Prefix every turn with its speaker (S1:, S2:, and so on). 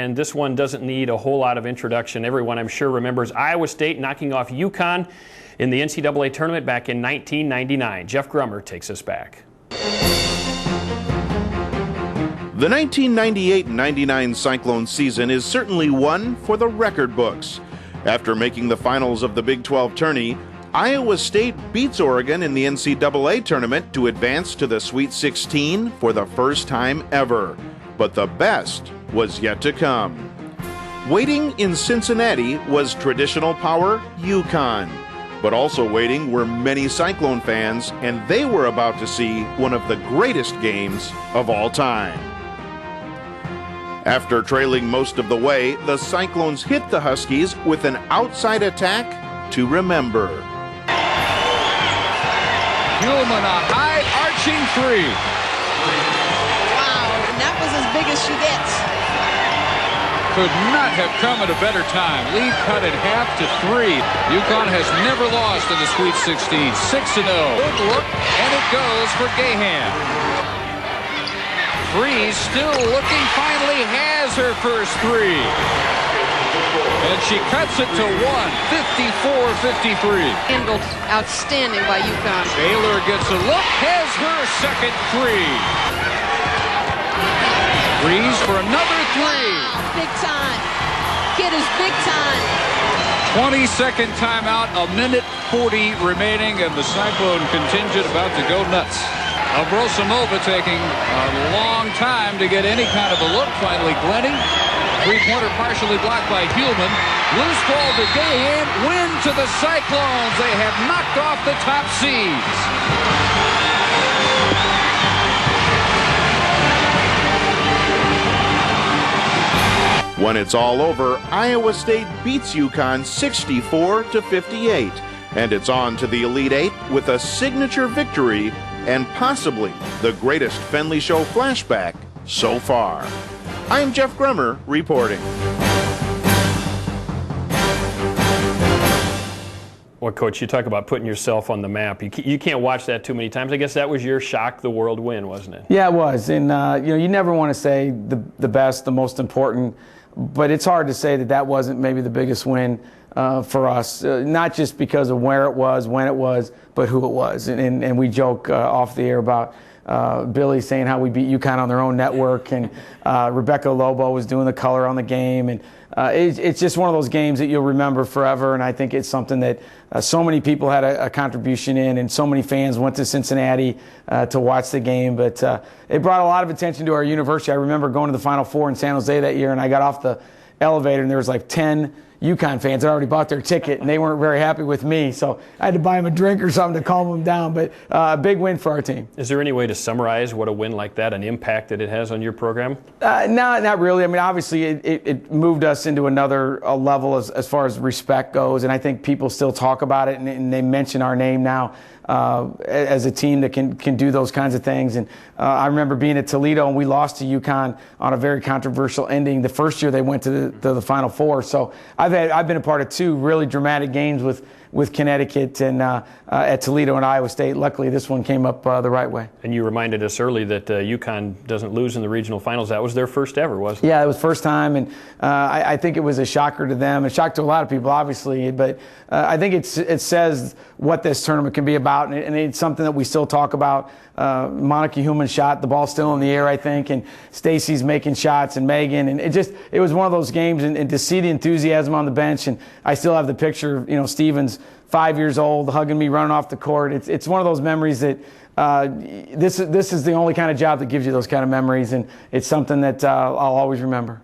S1: And this one doesn't need a whole lot of introduction. Everyone, I'm sure, remembers Iowa State knocking off UConn in the NCAA Tournament back in 1999. Jeff Grummer takes us back.
S2: The 1998-99 Cyclone season is certainly one for the record books. After making the finals of the Big 12 tourney, Iowa State beats Oregon in the NCAA Tournament to advance to the Sweet 16 for the first time ever. But the best was yet to come. Waiting in Cincinnati was traditional power UConn. But also waiting were many Cyclone fans, and they were about to see one of the greatest games of all time. After trailing most of the way, the Cyclones hit the Huskies with an outside attack to remember.
S3: Human, a high arching three.
S4: Wow, and that was as big as she gets.
S3: Could not have come at a better time. Lead cut in half to 3. UConn has never lost in the Sweet 16. 6-0. Good look, and it goes for Gahan. Freeze still looking, finally has her first 3. And she cuts it to 1, 54-53.
S4: Handled outstanding by UConn.
S3: Baylor gets a look, has her second 3. Freeze for another 3.
S4: Wow, big time. Kid is big time.
S3: 22nd timeout, a minute 40 remaining, and the Cyclone contingent about to go nuts. Abrosimova taking a long time to get any kind of a look. Finally, Glenny. Three-pointer partially blocked by Heumann. Loose ball to Gahan. Win to the Cyclones. They have knocked off the top seeds.
S2: When it's all over, Iowa State beats UConn 64-58, and it's on to the Elite Eight with a signature victory and possibly the greatest Fenley Show flashback so far. I'm Jeff Grummer reporting.
S1: Well, Coach, you talk about putting yourself on the map. You can't watch that too many times. I guess that was your shock the world win, wasn't it?
S5: Yeah, it was. And you never want to say the best, the most important, but it's hard to say that wasn't maybe the biggest win for us, not just because of where it was, when it was, but who it was. And we joke off the air about Billy saying how we beat UConn on their own network, and Rebecca Lobo was doing the color on the game. And it's just one of those games that you'll remember forever, and I think it's something that so many people had a contribution in, and so many fans went to Cincinnati to watch the game. But it brought a lot of attention to our university. I remember going to the Final Four in San Jose that year, and I got off the elevator, and there was like 10 UConn fans that already bought their ticket, and they weren't very happy with me, so I had to buy them a drink or something to calm them down. But a big win for our team.
S1: Is there any way to summarize what a win like that, an impact that it has on your program?
S5: No, not really. I mean, obviously, it moved us into another level as far as respect goes, and I think people still talk about it, and they mention our name now as a team that can do those kinds of things. And I remember being at Toledo, and we lost to UConn on a very controversial ending the first year they went to the Final Four. So I've been a part of 2 really dramatic games with Connecticut and at Toledo and Iowa State. Luckily, this one came up the right way.
S1: And you reminded us early that UConn doesn't lose in the regional finals. That was their first ever, wasn't it?
S5: Yeah, it was first time, and I think it was a shocker to them, a shock to a lot of people, obviously. But I think it says what this tournament can be about, and it's something that we still talk about. Monica Heumann shot, the ball's still in the air, I think, and Stacy's making shots, and Megan, and it was one of those games, and to see the enthusiasm on the bench, and I still have the picture, Stevens, 5 years old, hugging me, running off the court. It's one of those memories that this is the only kind of job that gives you those kind of memories, and it's something that I'll always remember.